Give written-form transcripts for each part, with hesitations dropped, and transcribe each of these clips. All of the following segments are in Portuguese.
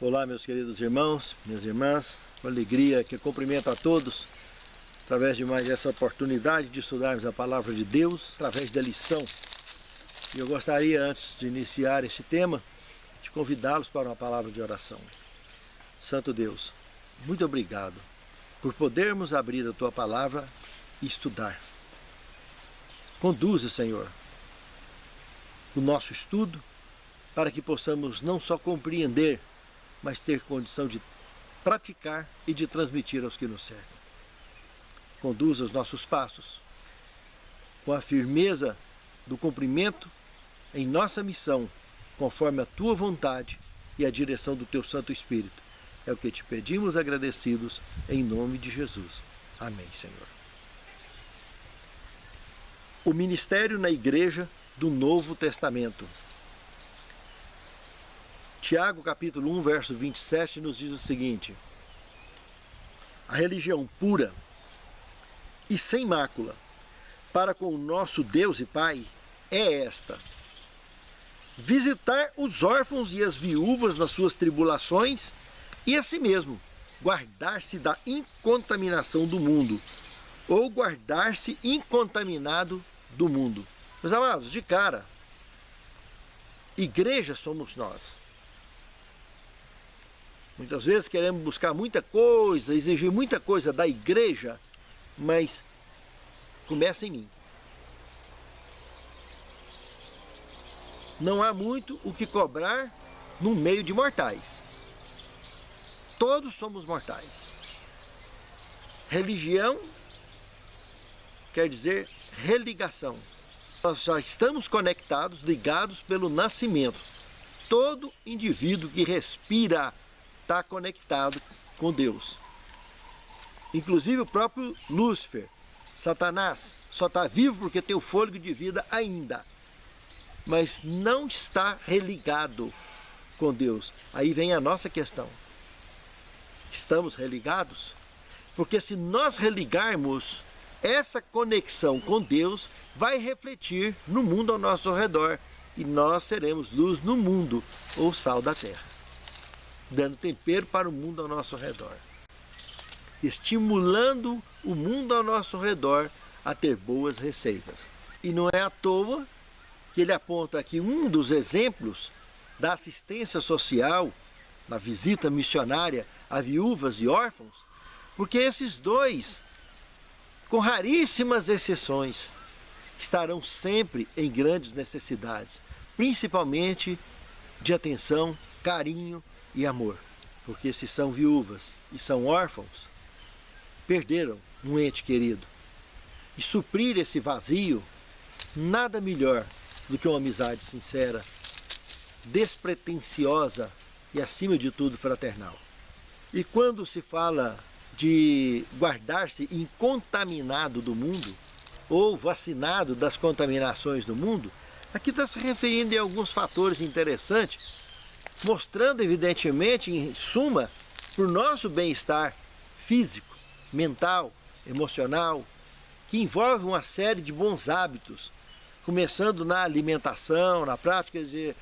Olá, meus queridos irmãos, minhas irmãs, com alegria que cumprimento a todos através de mais essa oportunidade de estudarmos a Palavra de Deus, através da lição. E eu gostaria, antes de iniciar este tema, de convidá-los para uma palavra de oração. Santo Deus, muito obrigado por podermos abrir a Tua Palavra e estudar. Conduze, Senhor, o nosso estudo para que possamos não só compreender, mas ter condição de praticar e de transmitir aos que nos cercam. Conduza os nossos passos com a firmeza do cumprimento em nossa missão, conforme a Tua vontade e a direção do Teu Santo Espírito. É o que te pedimos agradecidos, em nome de Jesus. Amém, Senhor. O ministério na Igreja do Novo Testamento. Tiago, capítulo 1, verso 27, nos diz o seguinte: a religião pura e sem mácula para com o nosso Deus e Pai é esta: visitar os órfãos e as viúvas nas suas tribulações e assim mesmo guardar-se da incontaminação do mundo, ou guardar-se incontaminado do mundo. Meus amados, de cara, igreja somos nós. Muitas vezes queremos buscar muita coisa, exigir muita coisa da igreja, mas começa em mim. Não há muito o que cobrar no meio de mortais. Todos somos mortais. Religião quer dizer religação. Nós já estamos conectados, ligados pelo nascimento. Todo indivíduo que respira está conectado com Deus. Inclusive o próprio Lúcifer, Satanás, só está vivo porque tem o fôlego de vida ainda, mas não está religado com Deus. Aí vem a nossa questão: estamos religados? Porque se nós religarmos, essa conexão com Deus vai refletir no mundo ao nosso redor, e nós seremos luz no mundo, ou sal da terra, dando tempero para o mundo ao nosso redor, estimulando o mundo ao nosso redor a ter boas receitas. E não é à toa que ele aponta aqui um dos exemplos da assistência social, na visita missionária a viúvas e órfãos, porque esses dois, com raríssimas exceções, estarão sempre em grandes necessidades, principalmente de atenção, carinho e amor. Porque se são viúvas e são órfãos, perderam um ente querido. E suprir esse vazio, nada melhor do que uma amizade sincera, despretensiosa e, acima de tudo, fraternal. E quando se fala de guardar-se incontaminado do mundo, ou vacinado das contaminações do mundo, aqui está se referindo a alguns fatores interessantes, mostrando evidentemente, em suma, para o nosso bem-estar físico, mental, emocional, que envolve uma série de bons hábitos, começando na alimentação, na prática de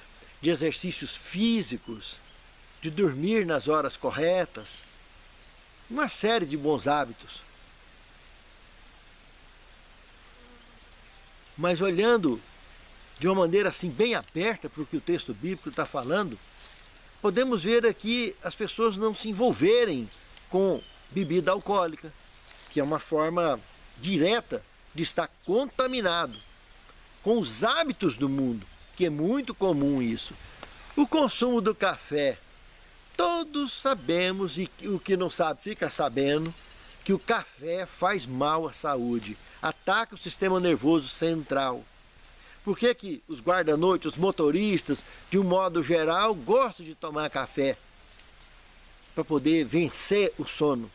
exercícios físicos, de dormir nas horas corretas, uma série de bons hábitos. Mas olhando de uma maneira assim bem aberta para o que o texto bíblico está falando, podemos ver aqui as pessoas não se envolverem com bebida alcoólica, que é uma forma direta de estar contaminado com os hábitos do mundo, que é muito comum isso. O consumo do café. Todos sabemos, e o que não sabe fica sabendo, que o café faz mal à saúde, ataca o sistema nervoso central. Por que que os guarda-noite, os motoristas, de um modo geral, gostam de tomar café? Para poder vencer o sono.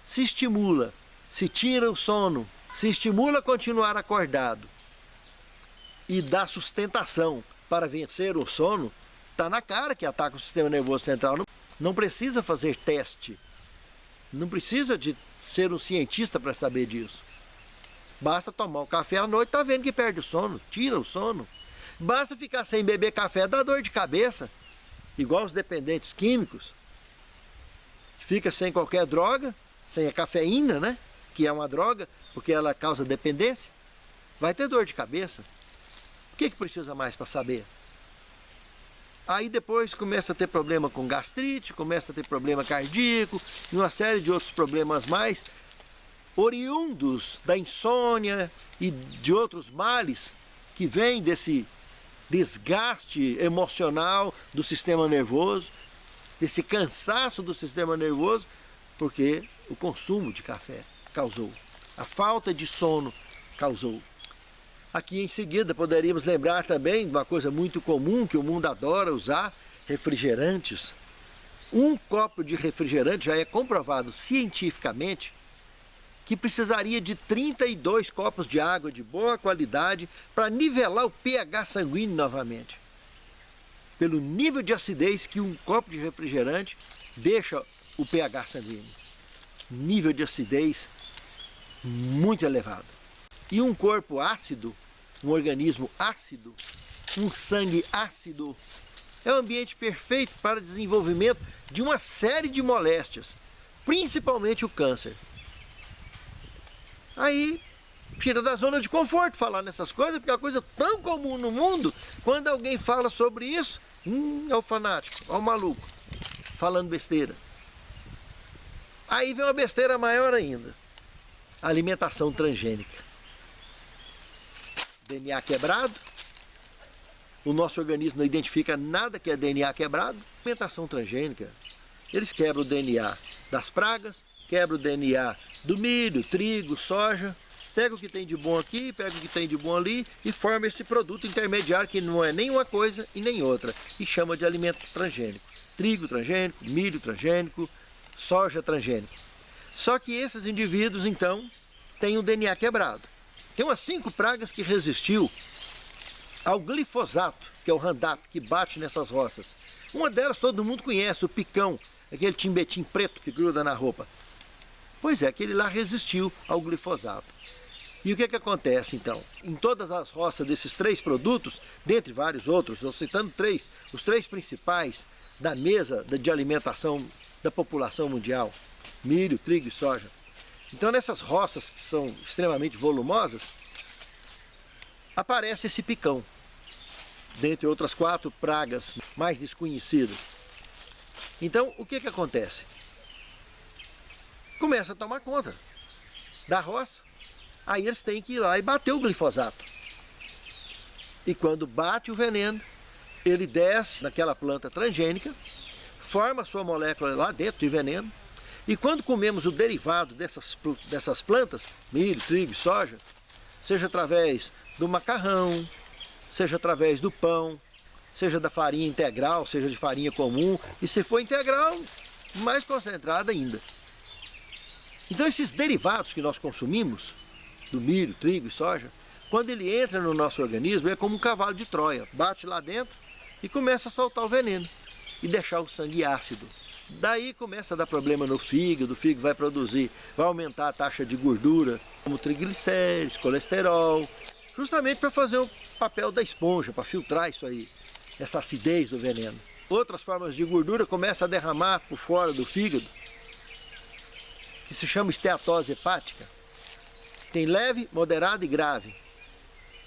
Se estimula, se tira o sono, se estimula a continuar acordado e dá sustentação para vencer o sono. Está na cara que ataca o sistema nervoso central. Não precisa fazer teste. Não precisa de ser um cientista para saber disso. Basta tomar o café à noite, está vendo que perde o sono, tira o sono. Basta ficar sem beber café, dá dor de cabeça. igual os dependentes químicos, fica sem qualquer droga, sem a cafeína, né? Que é uma droga, porque ela causa dependência, vai ter dor de cabeça. O que precisa mais para saber? Aí depois começa a ter problema com gastrite, começa a ter problema cardíaco, e uma série de outros problemas mais, oriundos da insônia e de outros males que vêm desse desgaste emocional do sistema nervoso, desse cansaço do sistema nervoso, porque o consumo de café causou, a falta de sono causou. Aqui em seguida poderíamos lembrar também de uma coisa muito comum que o mundo adora usar, refrigerantes. Um copo de refrigerante já é comprovado cientificamente que precisaria de 32 copos de água de boa qualidade para nivelar o pH sanguíneo novamente. Pelo nível de acidez que um copo de refrigerante deixa o pH sanguíneo. Nível de acidez muito elevado. E um corpo ácido, um organismo ácido, um sangue ácido, é o ambiente perfeito para o desenvolvimento de uma série de moléstias, principalmente o câncer. Aí tira da zona de conforto falar nessas coisas, porque é uma coisa tão comum no mundo. Quando alguém fala sobre isso, é o fanático, é o maluco, falando besteira. Aí vem uma besteira maior ainda, a alimentação transgênica. DNA quebrado, o nosso organismo não identifica nada que é DNA quebrado. Alimentação transgênica, eles quebram o DNA das pragas, quebra o DNA do milho, trigo, soja, pega o que tem de bom aqui, pega o que tem de bom ali e forma esse produto intermediário que não é nem uma coisa e nem outra e chama de alimento transgênico. Trigo transgênico, milho transgênico, soja transgênico. Só que esses indivíduos então têm o DNA quebrado. Tem umas 5 pragas que resistiu ao glifosato, que é o Roundup, que bate nessas roças. Uma delas todo mundo conhece, o picão, aquele timbetim preto que gruda na roupa. Pois é, aquele lá resistiu ao glifosato. E o que acontece então? Em todas as roças desses 3 produtos, dentre vários outros, estou citando 3, os 3 principais da mesa de alimentação da população mundial, milho, trigo e soja. Então nessas roças que são extremamente volumosas, aparece esse picão, dentre outras 4 pragas mais desconhecidas. Então o que acontece? Começa a tomar conta da roça, aí eles têm que ir lá e bater o glifosato. E quando bate o veneno, ele desce naquela planta transgênica, forma a sua molécula lá dentro de veneno, e quando comemos o derivado dessas plantas, milho, trigo e soja, seja através do macarrão, seja através do pão, seja da farinha integral, seja de farinha comum, e se for integral, mais concentrada ainda. Então esses derivados que nós consumimos, do milho, trigo e soja, quando ele entra no nosso organismo é como um cavalo de Troia, bate lá dentro e começa a soltar o veneno e deixar o sangue ácido. Daí começa a dar problema no fígado, o fígado vai produzir, vai aumentar a taxa de gordura, como triglicéridos, colesterol, justamente para fazer o papel da esponja, para filtrar isso aí, essa acidez do veneno. Outras formas de gordura começam a derramar por fora do fígado, que se chama esteatose hepática. Tem leve, moderado e grave.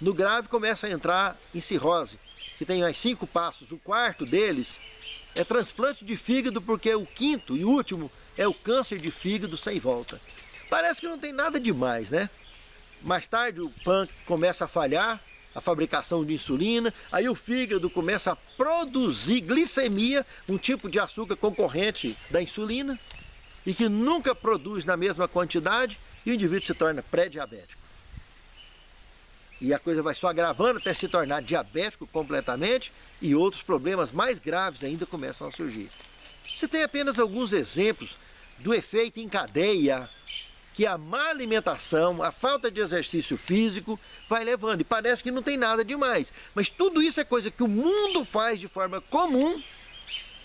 No grave começa a entrar em cirrose, que tem mais 5 passos. O quarto deles é transplante de fígado, porque o quinto e último é o câncer de fígado sem volta. Parece que não tem nada demais, né? Mais tarde o pâncreas começa a falhar, a fabricação de insulina, aí o fígado começa a produzir glicemia, um tipo de açúcar concorrente da insulina, e que nunca produz na mesma quantidade, e o indivíduo se torna pré-diabético. E a coisa vai só agravando até se tornar diabético completamente, e outros problemas mais graves ainda começam a surgir. Você tem apenas alguns exemplos do efeito em cadeia que a má alimentação, a falta de exercício físico vai levando. E parece que não tem nada demais. Mas tudo isso é coisa que o mundo faz de forma comum,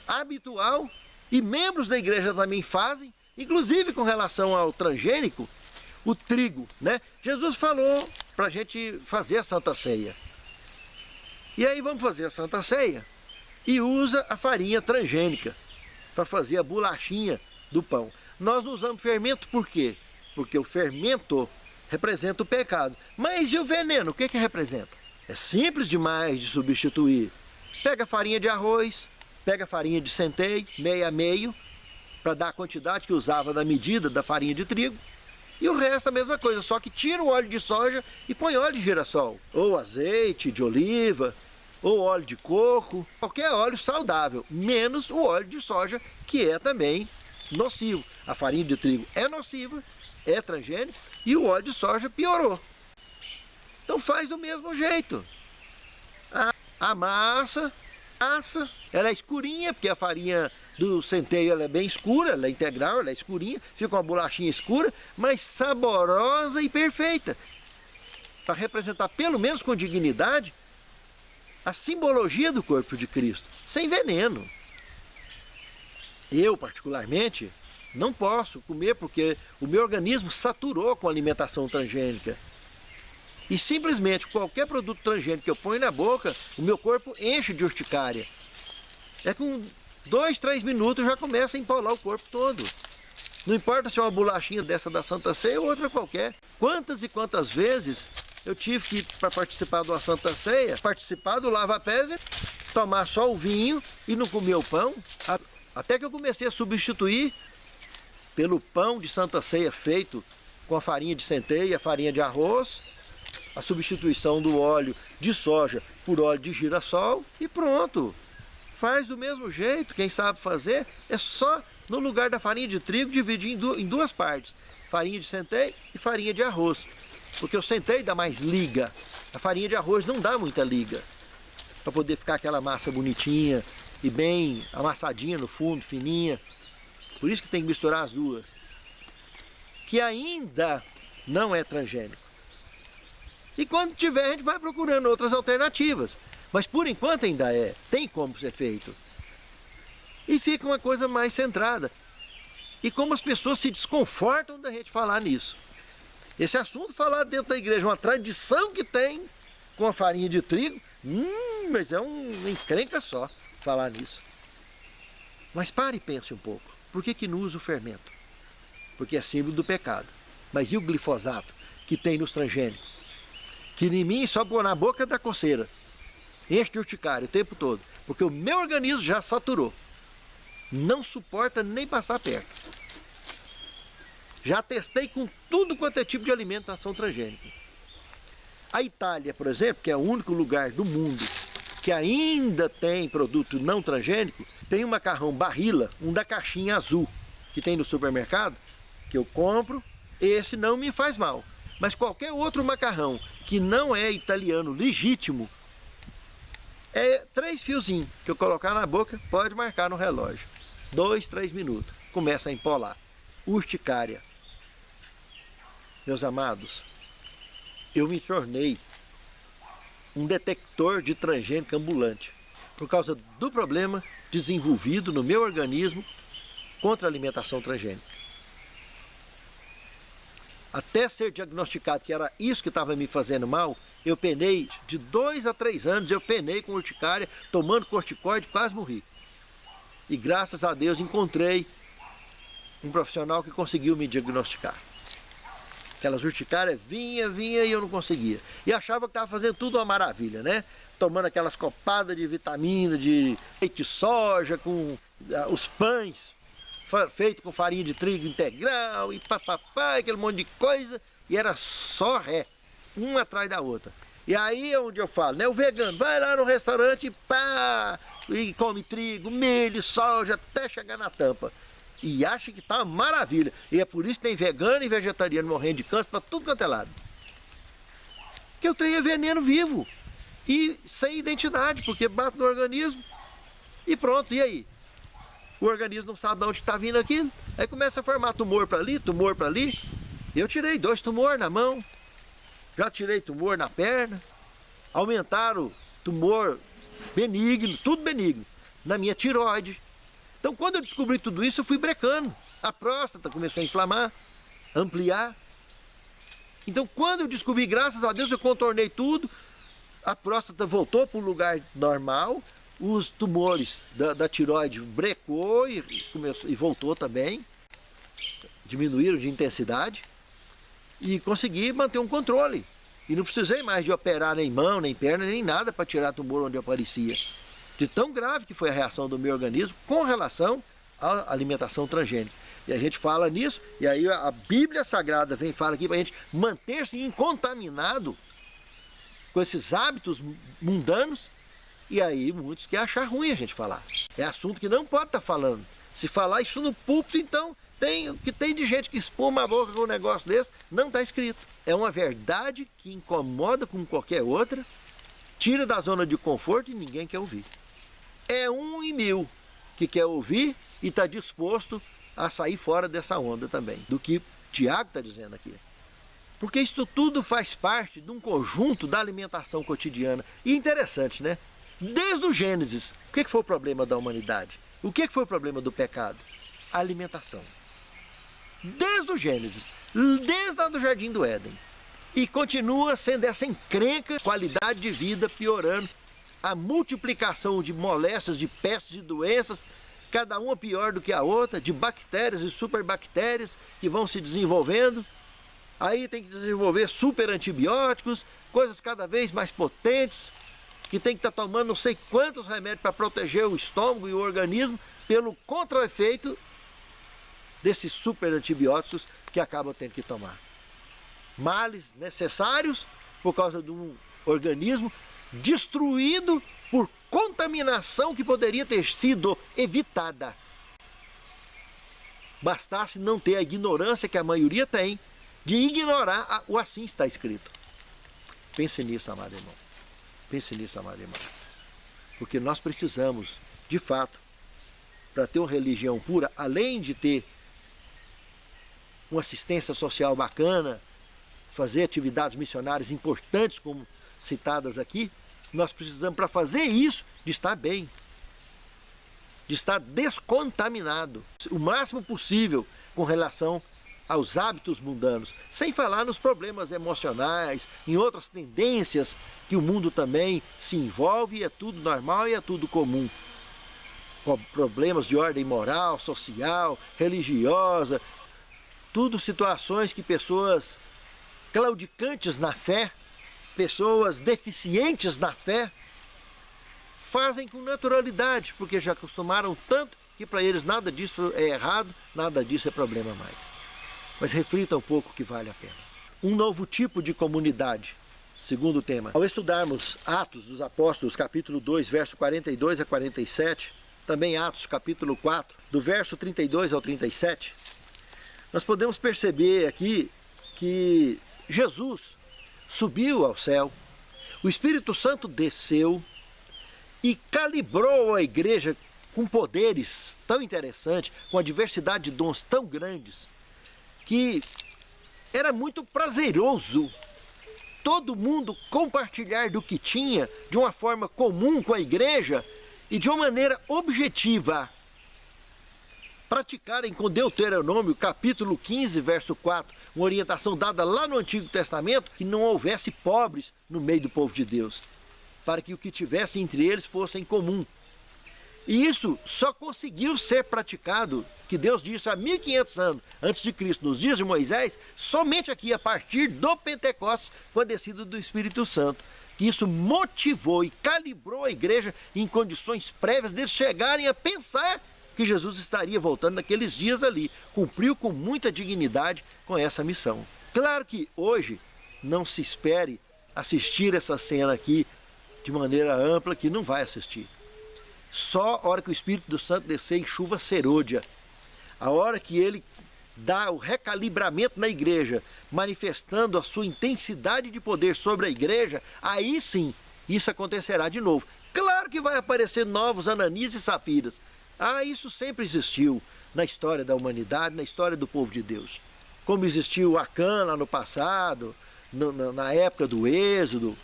habitual, e membros da igreja também fazem, inclusive com relação ao transgênico, o trigo, né? Jesus falou para a gente fazer a Santa Ceia. E aí vamos fazer a Santa Ceia. e usa a farinha transgênica para fazer a bolachinha do pão. Nós não usamos fermento por quê? Porque o fermento representa o pecado. Mas e o veneno, o que que representa? É simples demais de substituir. Pega a farinha de arroz, pega a farinha de centeio, meio a meio, para dar a quantidade que usava na medida da farinha de trigo. E o resto a mesma coisa, só que tira o óleo de soja e põe óleo de girassol, ou azeite de oliva, ou óleo de coco, qualquer óleo saudável, menos o óleo de soja, que é também nocivo. A farinha de trigo é nociva, é transgênica, e o óleo de soja piorou. Então faz do mesmo jeito. A massa, ela é escurinha, porque a farinha do centeio ela é bem escura, ela é integral, ela é escurinha, fica uma bolachinha escura, mas saborosa e perfeita. Para representar, pelo menos com dignidade, a simbologia do corpo de Cristo, sem veneno. Eu, particularmente, não posso comer porque o meu organismo saturou com alimentação transgênica. E simplesmente qualquer produto transgênico que eu ponho na boca, o meu corpo enche de urticária. É com 2, 3 minutos já começa a empolar o corpo todo. Não importa se é uma bolachinha dessa da Santa Ceia ou outra qualquer. Quantas e quantas vezes eu tive que ir para participar de uma Santa Ceia, participar do lava-pés, tomar só o vinho e não comer o pão, até que eu comecei a substituir pelo pão de Santa Ceia feito com a farinha de centeio e a farinha de arroz, a substituição do óleo de soja por óleo de girassol e pronto. Faz do mesmo jeito, quem sabe fazer é só no lugar da farinha de trigo dividir em duas partes, farinha de centeio e farinha de arroz. Porque o centeio dá mais liga, a farinha de arroz não dá muita liga, para poder ficar aquela massa bonitinha e bem amassadinha no fundo, fininha. Por isso que tem que misturar as duas. Que ainda não é transgênico. E quando tiver, a gente vai procurando outras alternativas. Mas por enquanto ainda é, tem como ser feito. E fica uma coisa mais centrada. E como as pessoas se desconfortam da gente falar nisso. Esse assunto falar dentro da igreja, uma tradição que tem com a farinha de trigo, mas é uma encrenca só falar nisso. Mas pare e pense um pouco. Por que não usa o fermento? Porque é símbolo do pecado. Mas e o glifosato que tem nos transgênicos? Que em mim só pôr na boca da coceira. Enche de urticária o tempo todo. Porque o meu organismo já saturou. Não suporta nem passar perto. Já testei com tudo quanto é tipo de alimentação transgênica. A Itália, por exemplo, que é o único lugar do mundo que ainda tem produto não transgênico, tem um macarrão Barilla, um da caixinha azul, que tem no supermercado, que eu compro, esse não me faz mal. Mas qualquer outro macarrão que não é italiano legítimo, é 3 fiozinhos que eu colocar na boca, pode marcar no relógio. 2, 3 minutos, começa a empolar. Urticária. Meus amados, eu me tornei um detector de transgênico ambulante por causa do problema desenvolvido no meu organismo contra a alimentação transgênica. Até ser diagnosticado que era isso que estava me fazendo mal, eu penei de 2 a 3 anos, eu penei com urticária, tomando corticoide, quase morri. E graças a Deus encontrei um profissional que conseguiu me diagnosticar. Aquelas urticárias vinha e eu não conseguia. E achava que estava fazendo tudo uma maravilha, né? Tomando aquelas copadas de vitamina, de leite de soja, com os pães feitos com farinha de trigo integral e papapá, aquele monte de coisa. E era só ré, uma atrás da outra. E aí é onde eu falo, né? O vegano vai lá no restaurante e come trigo, milho, soja, até chegar na tampa. E acha que tá uma maravilha. E é por isso que tem vegano e vegetariano morrendo de câncer para tudo quanto é lado. Porque o trem é veneno vivo. E sem identidade, porque bate no organismo. E pronto, e aí? O organismo não sabe de onde está vindo aquilo. Aí começa a formar tumor para ali, tumor para ali. Eu tirei 2 tumores na mão. Já tirei tumor na perna. Aumentaram tumor benigno, tudo benigno. Na minha tireoide. Então, quando eu descobri tudo isso, eu fui brecando. A próstata começou a inflamar, ampliar. Então, quando eu descobri, graças a Deus, eu contornei tudo, a próstata voltou para o lugar normal, os tumores da tireoide brecou e voltou também, diminuíram de intensidade e consegui manter um controle. E não precisei mais de operar nem mão, nem perna, nem nada para tirar tumor onde aparecia. De tão grave que foi a reação do meu organismo com relação à alimentação transgênica. E a gente fala nisso, e aí a Bíblia Sagrada vem e fala aqui para a gente manter-se incontaminado com esses hábitos mundanos, e aí muitos querem achar ruim a gente falar. É assunto que não pode estar falando. Se falar isso no púlpito, então, o que tem de gente que espuma a boca com um negócio desse, não está escrito. É uma verdade que incomoda como qualquer outra, tira da zona de conforto e ninguém quer ouvir. É 1 em 1000 que quer ouvir e está disposto a sair fora dessa onda também, do que Tiago está dizendo aqui. Porque isso tudo faz parte de um conjunto da alimentação cotidiana. E interessante, né? Desde o Gênesis, o que foi o problema da humanidade? O que foi o problema do pecado? A alimentação. Desde o Gênesis, desde lá do Jardim do Éden. E continua sendo essa encrenca, qualidade de vida piorando, a multiplicação de moléstias, de pestes, de doenças, cada uma pior do que a outra, de bactérias e superbactérias que vão se desenvolvendo. Aí tem que desenvolver super antibióticos, coisas cada vez mais potentes, que tem que estar tomando não sei quantos remédios para proteger o estômago e o organismo, pelo contraefeito desses super antibióticos que acabam tendo que tomar. Males necessários por causa de um organismo destruído por contaminação que poderia ter sido evitada. Bastasse não ter a ignorância que a maioria tem de ignorar o assim está escrito. Pense nisso, amado irmão. Pense nisso, amado irmão. Porque nós precisamos, de fato, para ter uma religião pura, além de ter uma assistência social bacana, fazer atividades missionárias importantes, como citadas aqui, nós precisamos, para fazer isso, de estar bem, de estar descontaminado, o máximo possível com relação aos hábitos mundanos, sem falar nos problemas emocionais, em outras tendências que o mundo também se envolve, e é tudo normal e é tudo comum. Problemas de ordem moral, social, religiosa, tudo situações que pessoas claudicantes na fé, pessoas deficientes na fé, fazem com naturalidade, porque já acostumaram tanto que para eles nada disso é errado, nada disso é problema mais. Mas reflita um pouco que vale a pena. Um novo tipo de comunidade, segundo tema. Ao estudarmos Atos dos Apóstolos, capítulo 2, verso 42 a 47, também Atos, capítulo 4, do verso 32 ao 37, nós podemos perceber aqui que Jesus subiu ao céu, o Espírito Santo desceu e calibrou a igreja com poderes tão interessantes, com a diversidade de dons tão grandes, que era muito prazeroso todo mundo compartilhar do que tinha de uma forma comum com a igreja e de uma maneira objetiva. Praticarem com Deuteronômio, capítulo 15, verso 4, uma orientação dada lá no Antigo Testamento, que não houvesse pobres no meio do povo de Deus, para que o que tivesse entre eles fosse em comum. E isso só conseguiu ser praticado, que Deus disse há 1500 anos antes de Cristo, nos dias de Moisés, somente aqui a partir do Pentecostes, com a descida do Espírito Santo. Que isso motivou e calibrou a igreja em condições prévias deles chegarem a pensar que Jesus estaria voltando naqueles dias ali. Cumpriu com muita dignidade com essa missão. Claro que hoje não se espere assistir essa cena aqui de maneira ampla, que não vai assistir. Só a hora que o Espírito Santo descer em chuva serôdia, a hora que ele dá o recalibramento na igreja, manifestando a sua intensidade de poder sobre a igreja, aí sim, isso acontecerá de novo. Claro que vai aparecer novos Ananias e Safiras. Isso sempre existiu na história da humanidade, na história do povo de Deus. Como existiu Acã lá no passado, na época do Êxodo,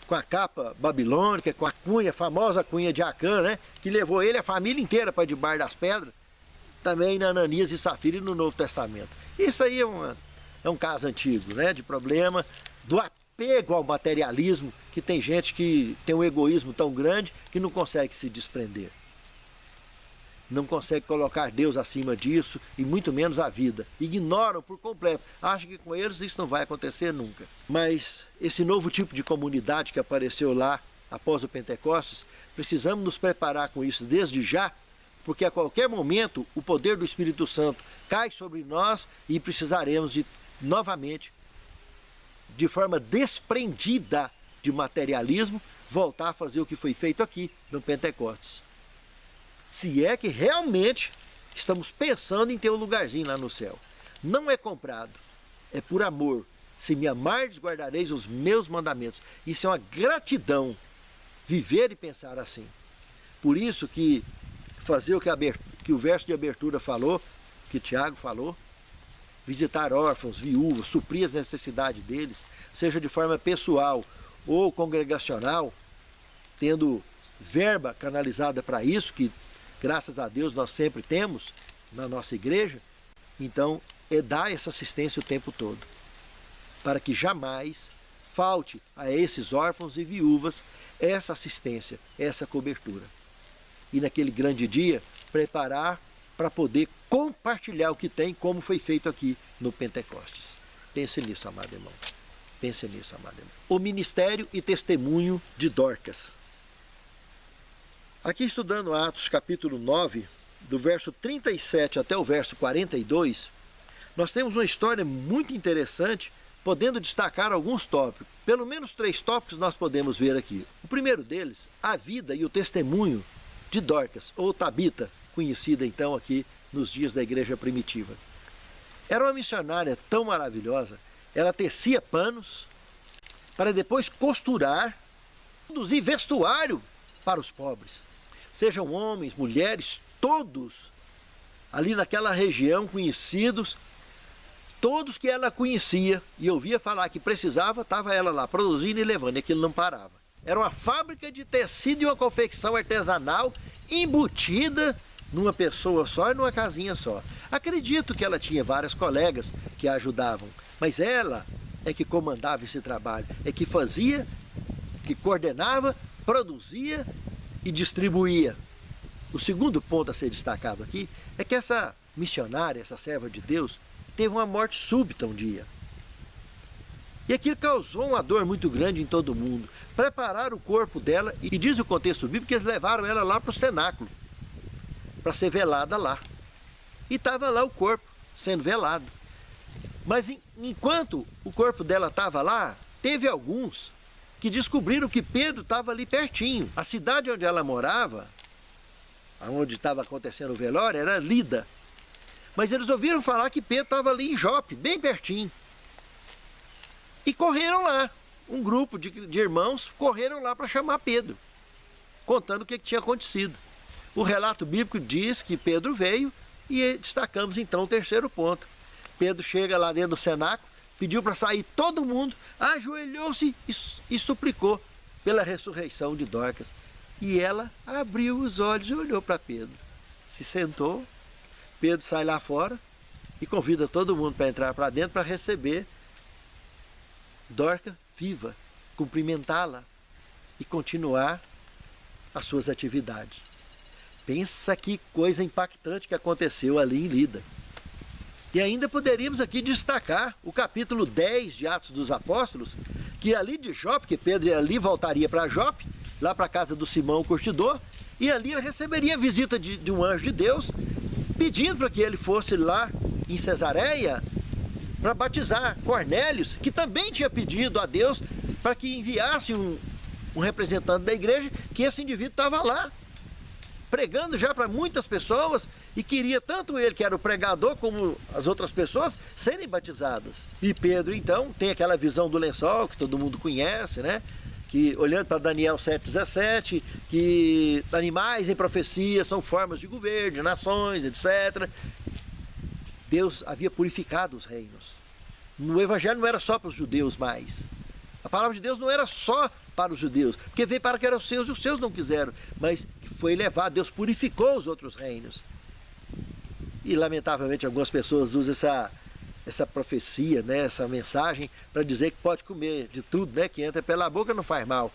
com a capa babilônica, com a cunha, a famosa cunha de Acã, né? Que levou ele e a família inteira para debaixo das pedras, também na Ananias e Safira e no Novo Testamento. Isso aí é um caso antigo, né? De problema do apego ao materialismo, que tem gente que tem um egoísmo tão grande que não consegue se desprender. Não consegue colocar Deus acima disso e muito menos a vida. Ignoram por completo. Acham que com eles isso não vai acontecer nunca. Mas esse novo tipo de comunidade que apareceu lá após o Pentecostes, precisamos nos preparar com isso desde já, porque a qualquer momento o poder do Espírito Santo cai sobre nós e precisaremos de, novamente, de forma desprendida de materialismo, voltar a fazer o que foi feito aqui no Pentecostes. Se é que realmente estamos pensando em ter um lugarzinho lá no céu. Não é comprado, é por amor. Se me amardes, guardareis os meus mandamentos. Isso é uma gratidão, viver e pensar assim. Por isso que fazer o que o verso de abertura falou, que Tiago falou, visitar órfãos, viúvas, suprir as necessidades deles, seja de forma pessoal ou congregacional, tendo verba canalizada para isso, que graças a Deus nós sempre temos na nossa igreja, então é dar essa assistência o tempo todo, para que jamais falte a esses órfãos e viúvas essa assistência, essa cobertura. E naquele grande dia, preparar para poder compartilhar o que tem, como foi feito aqui no Pentecostes. Pense nisso, amado irmão. Pense nisso, amado irmão. O ministério e testemunho de Dorcas. Aqui estudando Atos capítulo 9, do verso 37 até o verso 42, nós temos uma história muito interessante, podendo destacar alguns tópicos. Pelo menos 3 tópicos nós podemos ver aqui. O primeiro deles, a vida e o testemunho de Dorcas, ou Tabita, conhecida então aqui nos dias da igreja primitiva. Era uma missionária tão maravilhosa, ela tecia panos para depois costurar, produzir vestuário para os pobres. Sejam homens, mulheres, todos ali naquela região conhecidos, todos que ela conhecia e ouvia falar que precisava, estava ela lá produzindo e levando, e aquilo não parava. Era uma fábrica de tecido e uma confecção artesanal embutida numa pessoa só e numa casinha só. Acredito que ela tinha várias colegas que a ajudavam, mas ela é que comandava esse trabalho, é que fazia, que coordenava, produzia e distribuía. O segundo ponto a ser destacado aqui é que essa missionária, essa serva de Deus, teve uma morte súbita um dia. E aquilo causou uma dor muito grande em todo mundo. Prepararam o corpo dela, e diz o contexto bíblico que eles levaram ela lá para o cenáculo, para ser velada lá. E estava lá o corpo, sendo velado. Mas enquanto o corpo dela estava lá, teve alguns que descobriram que Pedro estava ali pertinho. A cidade onde ela morava, onde estava acontecendo o velório, era Lida. Mas eles ouviram falar que Pedro estava ali em Jope, bem pertinho. E correram lá. Um grupo de irmãos correram lá para chamar Pedro, contando o que tinha acontecido. O relato bíblico diz que Pedro veio e destacamos então o terceiro ponto. Pedro chega lá dentro do cenáculo, pediu para sair todo mundo, ajoelhou-se e suplicou pela ressurreição de Dorcas. E ela abriu os olhos e olhou para Pedro. Se sentou, Pedro sai lá fora e convida todo mundo para entrar para dentro para receber Dorcas viva, cumprimentá-la e continuar as suas atividades. Pensa que coisa impactante que aconteceu ali em Lida. E ainda poderíamos aqui destacar o capítulo 10 de Atos dos Apóstolos, que ali de Jope, que Pedro ali voltaria para Jope, lá para a casa do Simão o Curtidor, e ali ele receberia a visita de um anjo de Deus, pedindo para que ele fosse lá em Cesareia para batizar Cornélios, que também tinha pedido a Deus para que enviasse um representante da igreja, que esse indivíduo estava lá, pregando já para muitas pessoas, e queria tanto ele, que era o pregador, como as outras pessoas, serem batizadas. E Pedro, então, tem aquela visão do lençol, que todo mundo conhece, né? Que, olhando para Daniel 7,17, que animais em profecia são formas de governo, de nações, etc. Deus havia purificado os reinos. No Evangelho não era só para os judeus mais. A palavra de Deus não era só para os judeus, porque veio para que eram os seus e os seus não quiseram, mas foi levado, Deus purificou os outros reinos. E lamentavelmente algumas pessoas usam essa profecia, né, essa mensagem para dizer que pode comer de tudo, né, que entra pela boca não faz mal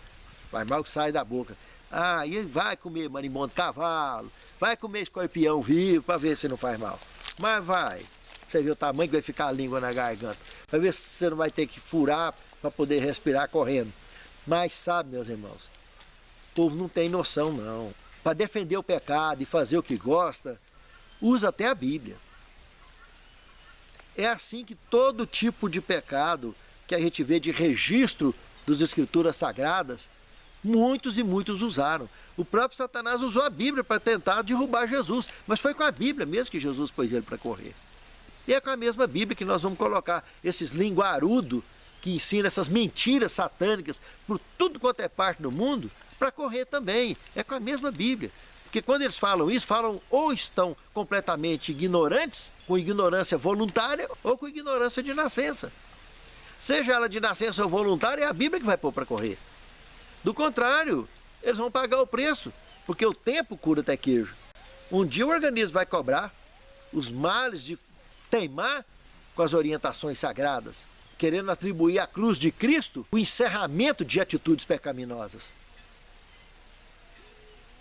que sai da boca. Ah, e vai comer marimbondo de cavalo, vai comer escorpião vivo para ver se não faz mal. Mas vai, você vê o tamanho que vai ficar a língua na garganta, para ver se você não vai ter que furar para poder respirar correndo. Mas sabe, meus irmãos, o povo não tem noção não. Para defender o pecado e fazer o que gosta, usa até a Bíblia. É assim que todo tipo de pecado que a gente vê de registro das Escrituras Sagradas, muitos e muitos usaram. O próprio Satanás usou a Bíblia para tentar derrubar Jesus, mas foi com a Bíblia mesmo que Jesus pôs ele para correr. E é com a mesma Bíblia que nós vamos colocar esses linguarudos que ensinam essas mentiras satânicas por tudo quanto é parte do mundo, para correr também. É com a mesma Bíblia. Porque quando eles falam isso, falam ou estão completamente ignorantes, com ignorância voluntária, ou com ignorância de nascença. Seja ela de nascença ou voluntária, é a Bíblia que vai pôr para correr. Do contrário, eles vão pagar o preço, porque o tempo cura até queijo. Um dia o organismo vai cobrar os males de teimar com as orientações sagradas, querendo atribuir à cruz de Cristo o encerramento de atitudes pecaminosas.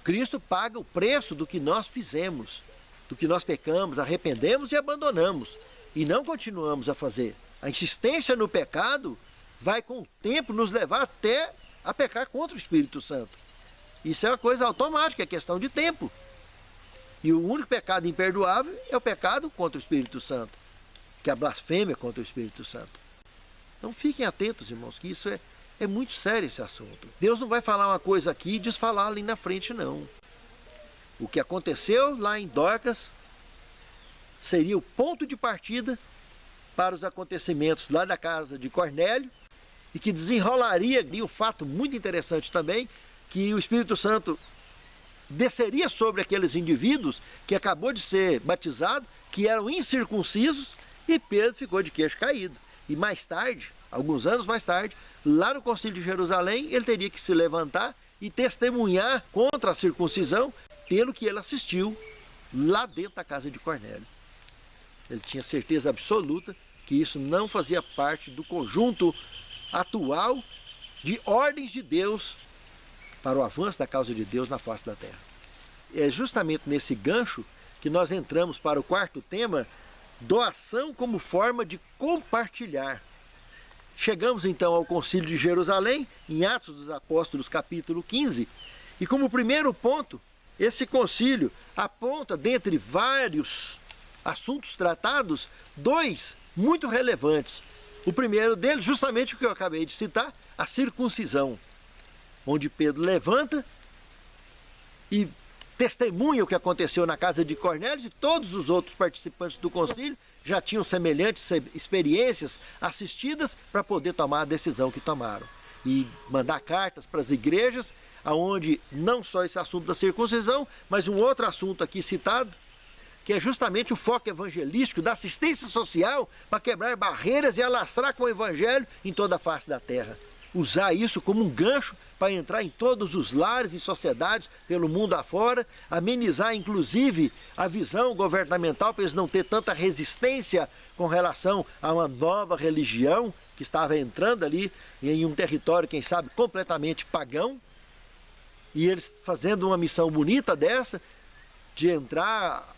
Cristo paga o preço do que nós fizemos, do que nós pecamos, arrependemos e abandonamos, e não continuamos a fazer. A insistência no pecado vai com o tempo nos levar até a pecar contra o Espírito Santo. Isso é uma coisa automática, é questão de tempo. E o único pecado imperdoável é o pecado contra o Espírito Santo, que é a blasfêmia contra o Espírito Santo. Então fiquem atentos, irmãos, que isso é muito sério esse assunto. Deus não vai falar uma coisa aqui e desfalar ali na frente, não. O que aconteceu lá em Dorcas seria o ponto de partida para os acontecimentos lá da casa de Cornélio, e que desenrolaria um fato muito interessante também, que o Espírito Santo desceria sobre aqueles indivíduos que acabou de ser batizado, que eram incircuncisos, e Pedro ficou de queixo caído. E mais tarde, alguns anos mais tarde, lá no Concílio de Jerusalém, ele teria que se levantar e testemunhar contra a circuncisão pelo que ele assistiu lá dentro da casa de Cornélio. Ele tinha certeza absoluta que isso não fazia parte do conjunto atual de ordens de Deus para o avanço da causa de Deus na face da terra. É justamente nesse gancho que nós entramos para o quarto tema, doação como forma de compartilhar. Chegamos então ao Concílio de Jerusalém, em Atos dos Apóstolos, capítulo 15, e como primeiro ponto, esse concílio aponta, dentre vários assuntos tratados, dois muito relevantes. O primeiro deles, justamente o que eu acabei de citar, a circuncisão, onde Pedro levanta e testemunha o que aconteceu na casa de Cornélio, e todos os outros participantes do concílio já tinham semelhantes experiências assistidas para poder tomar a decisão que tomaram. E mandar cartas para as igrejas, onde não só esse assunto da circuncisão, mas um outro assunto aqui citado, que é justamente o foco evangelístico da assistência social para quebrar barreiras e alastrar com o evangelho em toda a face da terra. Usar isso como um gancho para entrar em todos os lares e sociedades pelo mundo afora, amenizar inclusive a visão governamental para eles não ter tanta resistência com relação a uma nova religião que estava entrando ali em um território, quem sabe, completamente pagão, e eles fazendo uma missão bonita dessa, de entrar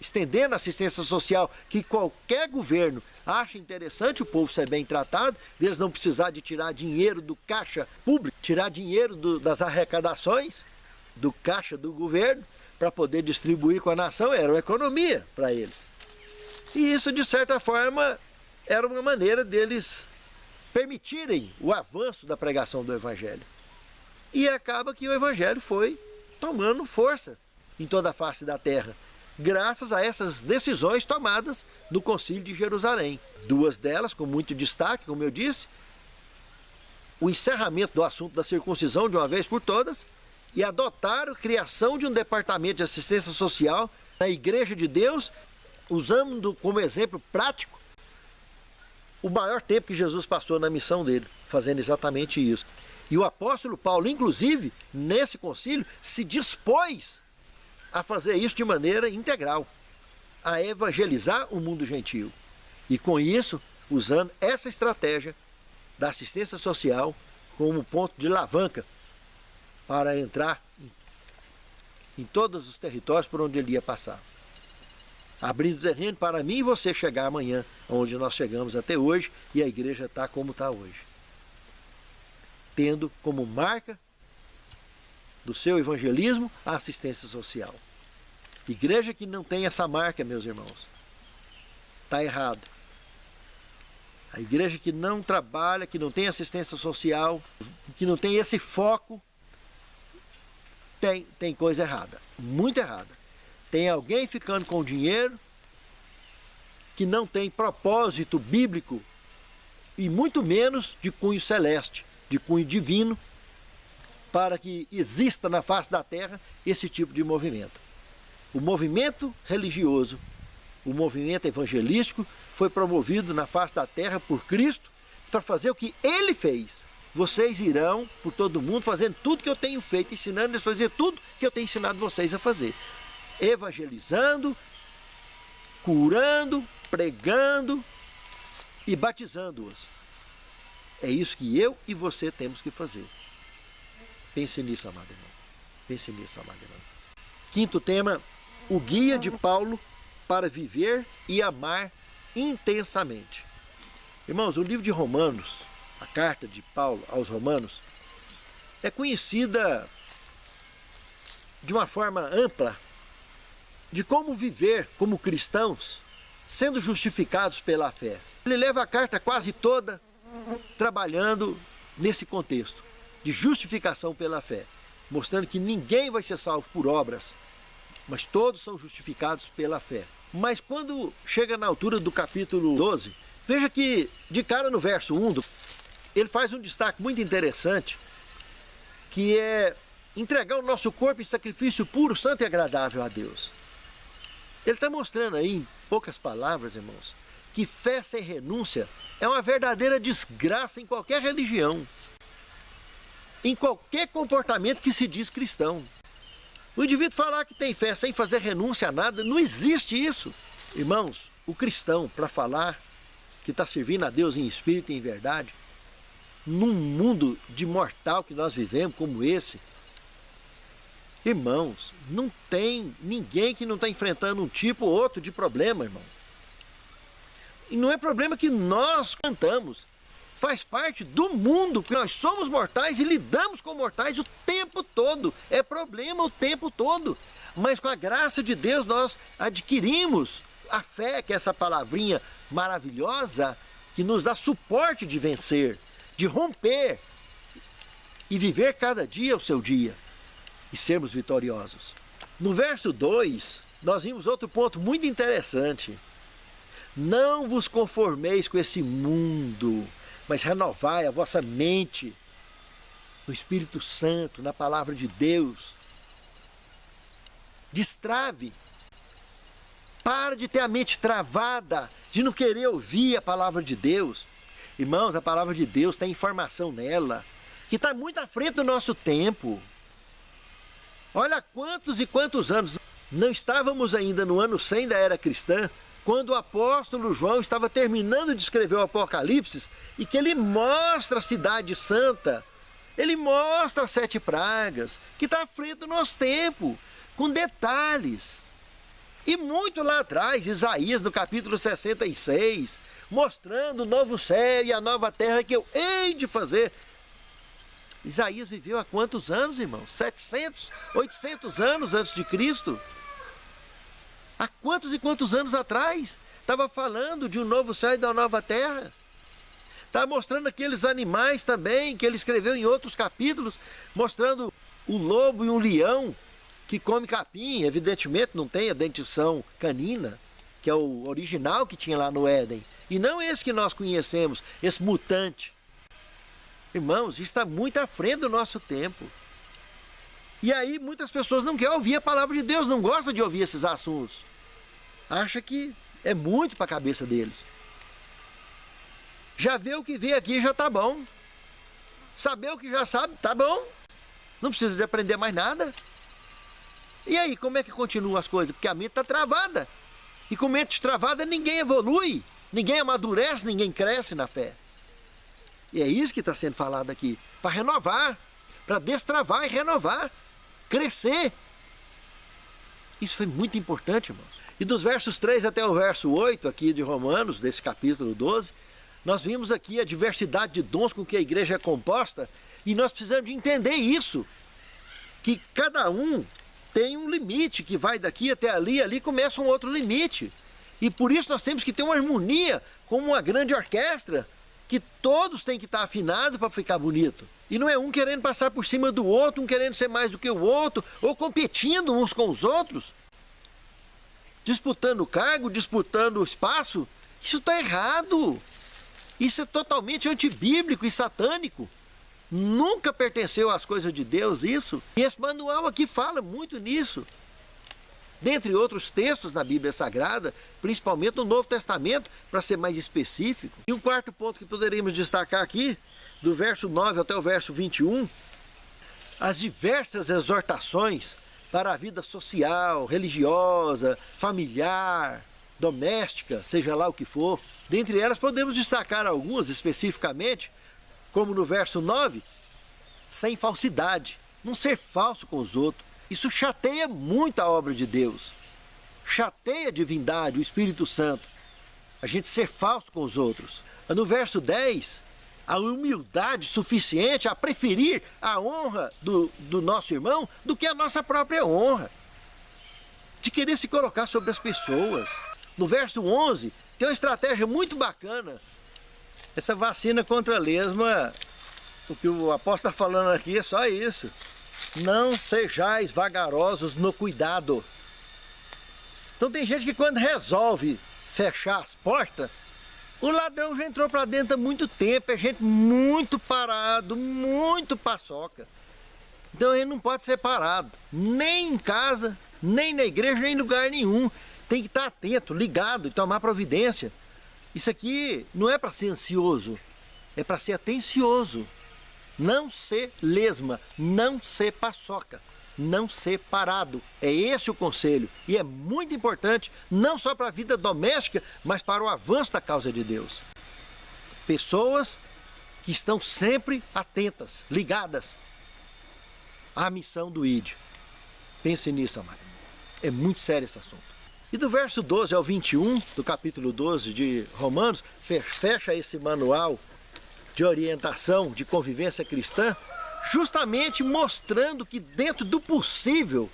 estendendo a assistência social, que qualquer governo acha interessante o povo ser bem tratado, deles não precisar de tirar dinheiro do caixa público, tirar dinheiro das arrecadações do caixa do governo para poder distribuir com a nação, era uma economia para eles. E isso, de certa forma, era uma maneira deles permitirem o avanço da pregação do Evangelho. E acaba que o Evangelho foi tomando força em toda a face da terra, graças a essas decisões tomadas no Concílio de Jerusalém. Duas delas, com muito destaque, como eu disse, o encerramento do assunto da circuncisão de uma vez por todas e adotar a criação de um departamento de assistência social na Igreja de Deus, usando como exemplo prático o maior tempo que Jesus passou na missão dele, fazendo exatamente isso. E o apóstolo Paulo, inclusive, nesse concílio, se dispôs a fazer isso de maneira integral, a evangelizar o mundo gentio. E com isso, usando essa estratégia da assistência social como ponto de alavanca para entrar em todos os territórios por onde ele ia passar. Abrindo terreno para mim e você chegar amanhã, onde nós chegamos até hoje, e a igreja está como está hoje. Tendo como marca do seu evangelismo a assistência social. Igreja que não tem essa marca, meus irmãos, está errado. A igreja que não trabalha, que não tem assistência social, que não tem esse foco, tem coisa errada, muito errada. Tem alguém ficando com dinheiro que não tem propósito bíblico e muito menos de cunho celeste, de cunho divino, para que exista na face da terra esse tipo de movimento. O movimento religioso, o movimento evangelístico foi promovido na face da terra por Cristo para fazer o que Ele fez. Vocês irão por todo mundo fazendo tudo que eu tenho feito, ensinando eles a fazer tudo que eu tenho ensinado vocês a fazer. Evangelizando, curando, pregando e batizando-os. É isso que eu e você temos que fazer. Pense nisso, amado irmão. Pense nisso, amado irmão. Quinto tema, o guia de Paulo para viver e amar intensamente. Irmãos, o livro de Romanos, a carta de Paulo aos Romanos, é conhecida de uma forma ampla de como viver como cristãos, sendo justificados pela fé. Ele leva a carta quase toda trabalhando nesse contexto de justificação pela fé, mostrando que ninguém vai ser salvo por obras, mas todos são justificados pela fé. Mas quando chega na altura do capítulo 12, veja que de cara no verso 1, ele faz um destaque muito interessante, que é entregar o nosso corpo em sacrifício puro, santo e agradável a Deus. Ele está mostrando aí, em poucas palavras, irmãos, que fé sem renúncia é uma verdadeira desgraça em qualquer religião, em qualquer comportamento que se diz cristão. O indivíduo falar que tem fé sem fazer renúncia a nada, não existe isso. Irmãos, o cristão, para falar que está servindo a Deus em espírito e em verdade, num mundo de mortal que nós vivemos como esse, irmãos, não tem ninguém que não está enfrentando um tipo ou outro de problema, irmão. E não é problema que nós cantamos. Faz parte do mundo, que nós somos mortais e lidamos com mortais o tempo todo. É problema o tempo todo. Mas com a graça de Deus nós adquirimos a fé, que é essa palavrinha maravilhosa, que nos dá suporte de vencer, de romper e viver cada dia o seu dia e sermos vitoriosos. No verso 2, nós vimos outro ponto muito interessante. Não vos conformeis com esse mundo, mas renovai a vossa mente no Espírito Santo, na palavra de Deus. Destrave. Para de ter a mente travada, de não querer ouvir a palavra de Deus. Irmãos, a palavra de Deus tem informação nela, que está muito à frente do nosso tempo. Olha quantos e quantos anos. Não estávamos ainda no ano 100 da era cristã, quando o apóstolo João estava terminando de escrever o Apocalipse, e que ele mostra a cidade santa, ele mostra as 7 pragas, que está à frente do nosso tempo, com detalhes. E muito lá atrás, Isaías, no capítulo 66, mostrando o novo céu e a nova terra que eu hei de fazer. Isaías viveu há quantos anos, irmãos? 700, 800 anos antes de Cristo. Há quantos e quantos anos atrás? Estava falando de um novo céu e da nova terra. Estava mostrando aqueles animais também, que ele escreveu em outros capítulos, mostrando o lobo e um leão que come capim. Evidentemente não tem a dentição canina, que é o original que tinha lá no Éden. E não esse que nós conhecemos, esse mutante. Irmãos, isso está muito à frente do nosso tempo. E aí muitas pessoas não querem ouvir a palavra de Deus, não gostam de ouvir esses assuntos. Acha que é muito para a cabeça deles. Já vê o que vê aqui já está bom. Saber o que já sabe, está bom. Não precisa de aprender mais nada. E aí, como é que continuam as coisas? Porque a mente está travada. E com mente travada ninguém evolui. Ninguém amadurece, ninguém cresce na fé. E é isso que está sendo falado aqui. Para renovar, para destravar e renovar, crescer. Isso foi muito importante, irmãos. E dos versos 3 até o verso 8 aqui de Romanos, desse capítulo 12, nós vimos aqui a diversidade de dons com que a igreja é composta, e nós precisamos de entender isso, que cada um tem um limite que vai daqui até ali, ali começa um outro limite. E por isso nós temos que ter uma harmonia, como uma grande orquestra, que todos têm que estar afinados para ficar bonito. E não é um querendo passar por cima do outro, um querendo ser mais do que o outro, ou competindo uns com os outros, disputando cargo, disputando espaço. Isso está errado. Isso é totalmente antibíblico e satânico. Nunca pertenceu às coisas de Deus isso. E esse manual aqui fala muito nisso. Dentre outros textos na Bíblia Sagrada, principalmente no Novo Testamento, para ser mais específico. E um quarto ponto que poderíamos destacar aqui, do verso 9 até o verso 21, as diversas exortações para a vida social, religiosa, familiar, doméstica, seja lá o que for. Dentre elas podemos destacar algumas especificamente, como no verso 9, sem falsidade, não ser falso com os outros. Isso chateia muito a obra de Deus, chateia a divindade, o Espírito Santo, a gente ser falso com os outros. No verso 10, a humildade suficiente a preferir a honra do nosso irmão do que a nossa própria honra, de querer se colocar sobre as pessoas. No verso 11, tem uma estratégia muito bacana. Essa vacina contra a lesma, o que o apóstolo está falando aqui é só isso. Não sejais vagarosos no cuidado. Então tem gente que quando resolve fechar as portas, o ladrão já entrou para dentro há muito tempo, é gente muito parado, muito paçoca. Então ele não pode ser parado, nem em casa, nem na igreja, nem em lugar nenhum. Tem que estar atento, ligado e tomar providência. Isso aqui não é para ser ansioso, é para ser atencioso. Não ser lesma, não ser paçoca, não ser parado. É esse o conselho. E é muito importante, não só para a vida doméstica, mas para o avanço da causa de Deus. Pessoas que estão sempre atentas, ligadas à missão do ID. Pense nisso, amado. É muito sério esse assunto. E do verso 12 ao 21, do capítulo 12 de Romanos, fecha esse manual de orientação, de convivência cristã, justamente mostrando que dentro do possível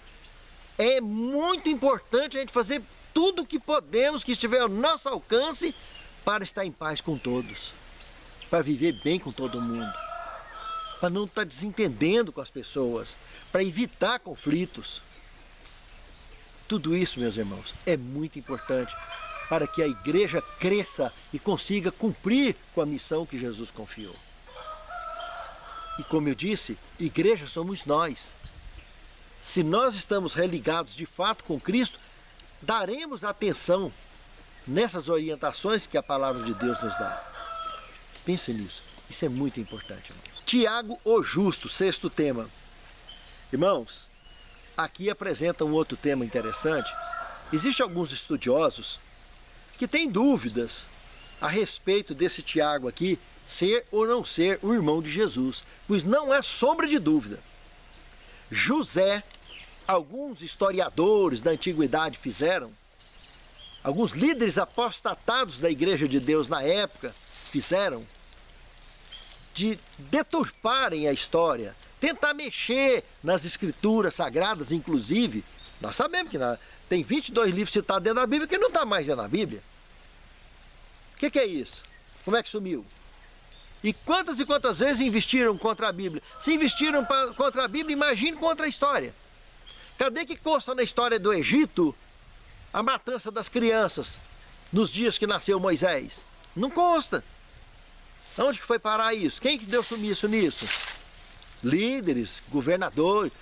é muito importante a gente fazer tudo o que podemos, que estiver ao nosso alcance, para estar em paz com todos, para viver bem com todo mundo, para não estar desentendendo com as pessoas, para evitar conflitos. Tudo isso, meus irmãos, é muito importante para que a igreja cresça e consiga cumprir com a missão que Jesus confiou. E como eu disse, igreja somos nós. Se nós estamos religados de fato com Cristo, daremos atenção nessas orientações que a palavra de Deus nos dá. Pense nisso, isso é muito importante, irmãos. Tiago, o justo, sexto tema. Irmãos, aqui apresenta um outro tema interessante. Existem alguns estudiosos que têm dúvidas a respeito desse Tiago aqui, ser ou não ser o irmão de Jesus, pois não há sombra de dúvida. José, alguns historiadores da antiguidade fizeram, alguns líderes apostatados da Igreja de Deus na época fizeram, de deturparem a história, tentar mexer nas escrituras sagradas, inclusive. Nós sabemos que tem 22 livros citados dentro da Bíblia que não está mais dentro da Bíblia. O que é isso? Como é que sumiu? E quantas vezes investiram contra a Bíblia? Se investiram contra a Bíblia, imagine contra a história. Cadê que consta na história do Egito a matança das crianças nos dias que nasceu Moisés? Não consta. Onde que foi parar isso? Quem que deu sumiço nisso? Líderes, governadores,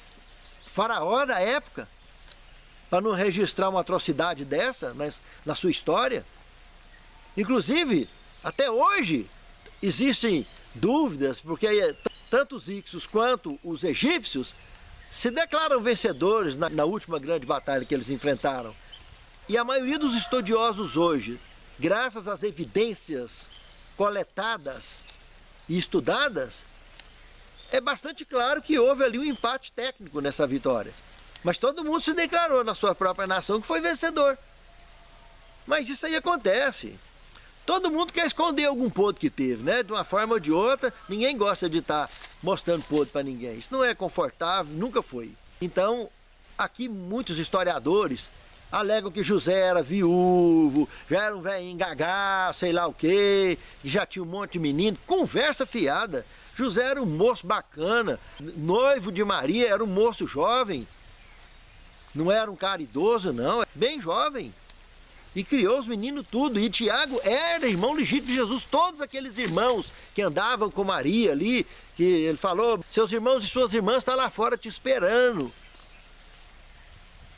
faraó da época, para não registrar uma atrocidade dessa na sua história. Inclusive, até hoje, existem dúvidas, porque tanto os ixos quanto os egípcios se declaram vencedores na última grande batalha que eles enfrentaram. E a maioria dos estudiosos hoje graças às evidências coletadas e estudadas, é bastante claro que houve ali um empate técnico nessa vitória. Mas todo mundo se declarou na sua própria nação que foi vencedor. Mas isso aí acontece. Todo mundo quer esconder algum podre que teve, né? De uma forma ou de outra, ninguém gosta de estar mostrando podre para ninguém. Isso não é confortável, nunca foi. Então, aqui muitos historiadores alegam que José era viúvo, já era um velhinho gagá, sei lá o quê, que já tinha um monte de menino. Conversa fiada. José era um moço bacana, noivo de Maria, era um moço jovem. Não era um cara idoso, não, bem jovem. E criou os meninos tudo. E Tiago era irmão legítimo de Jesus. Todos aqueles irmãos que andavam com Maria ali, que ele falou, seus irmãos e suas irmãs estão lá fora te esperando.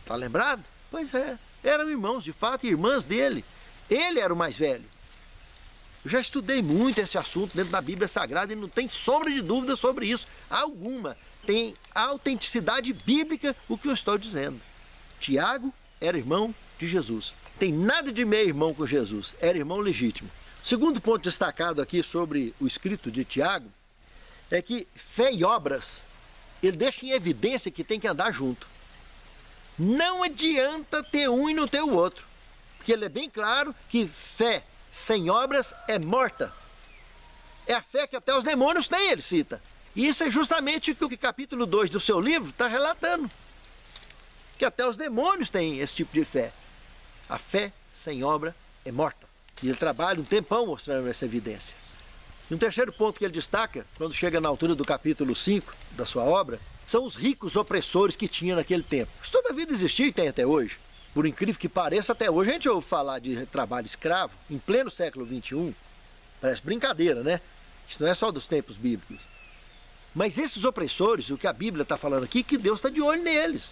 Tá lembrado? Pois é, eram irmãos, de fato, irmãs dele. Ele era o mais velho. Eu já estudei muito esse assunto dentro da Bíblia Sagrada e não tem sombra de dúvida sobre isso. Alguma. Tem autenticidade bíblica o que eu estou dizendo. Tiago era irmão de Jesus. Tem nada de meio-irmão com Jesus, era irmão legítimo. Segundo ponto destacado aqui sobre o escrito de Tiago é que fé e obras, ele deixa em evidência que tem que andar junto. Não adianta ter um e não ter o outro, porque ele é bem claro que fé sem obras é morta. É a fé que até os demônios têm, ele cita. E isso é justamente o que o capítulo 2 do seu livro está relatando. Que até os demônios têm esse tipo de fé. A fé sem obra é morta. E ele trabalha um tempão mostrando essa evidência. E um terceiro ponto que ele destaca, quando chega na altura do capítulo 5 da sua obra, são os ricos opressores que tinha naquele tempo. Isso toda a vida existiu e tem até hoje. Por incrível que pareça, até hoje a gente ouve falar de trabalho escravo, em pleno século XXI. Parece brincadeira, né? Isso não é só dos tempos bíblicos. Mas esses opressores, o que a Bíblia está falando aqui, que Deus está de olho neles.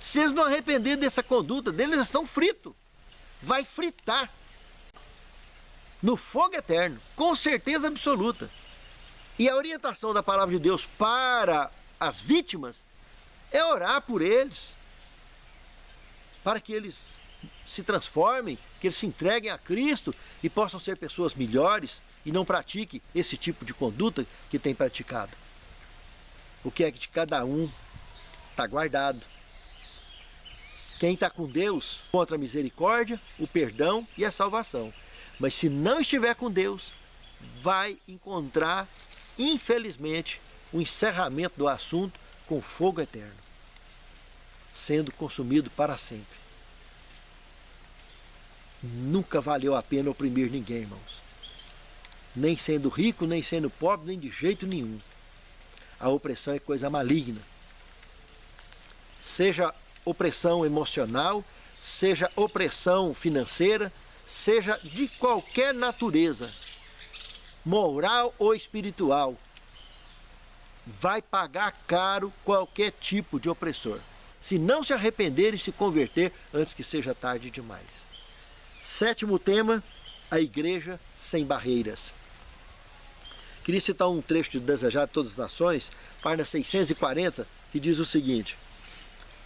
Se eles não arrependerem dessa conduta deles, eles estão fritos. Vai fritar no fogo eterno, com certeza absoluta. E a orientação da palavra de Deus para as vítimas é orar por eles, para que eles se transformem, que eles se entreguem a Cristo e possam ser pessoas melhores e não pratiquem esse tipo de conduta que tem praticado. O que é que de cada um está guardado. Quem está com Deus encontra a misericórdia, o perdão e a salvação. Mas se não estiver com Deus, vai encontrar, infelizmente, o encerramento do assunto com fogo eterno, sendo consumido para sempre. Nunca valeu a pena oprimir ninguém, irmãos. Nem sendo rico, nem sendo pobre, nem de jeito nenhum. A opressão é coisa maligna. Seja opressão emocional, seja opressão financeira, seja de qualquer natureza, moral ou espiritual, vai pagar caro qualquer tipo de opressor, se não se arrepender e se converter antes que seja tarde demais. Sétimo tema, a igreja sem barreiras. Queria citar um trecho de Desejado de Todas as Nações, página 640, que diz o seguinte: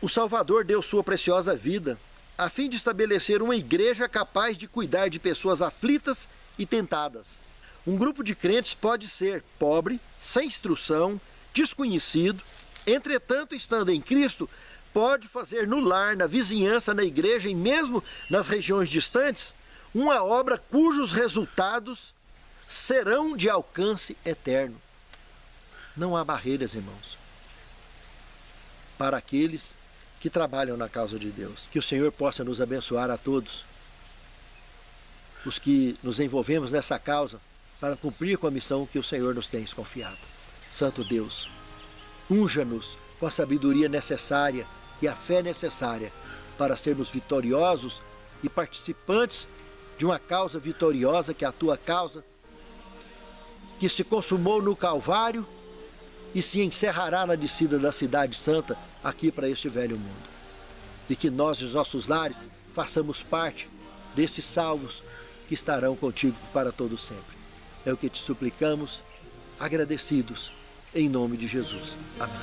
o Salvador deu sua preciosa vida a fim de estabelecer uma igreja capaz de cuidar de pessoas aflitas e tentadas. Um grupo de crentes pode ser pobre, sem instrução, desconhecido, entretanto, estando em Cristo, pode fazer no lar, na vizinhança, na igreja e mesmo nas regiões distantes, uma obra cujos resultados serão de alcance eterno. Não há barreiras, irmãos, para aqueles que trabalham na causa de Deus. Que o Senhor possa nos abençoar a todos, os que nos envolvemos nessa causa, para cumprir com a missão que o Senhor nos tem confiado. Santo Deus, unja-nos com a sabedoria necessária e a fé necessária para sermos vitoriosos e participantes de uma causa vitoriosa, que é a tua causa, que se consumou no Calvário e se encerrará na descida da Cidade Santa aqui para este velho mundo. E que nós e os nossos lares façamos parte desses salvos que estarão contigo para todo sempre. É o que te suplicamos, agradecidos, em nome de Jesus. Amém.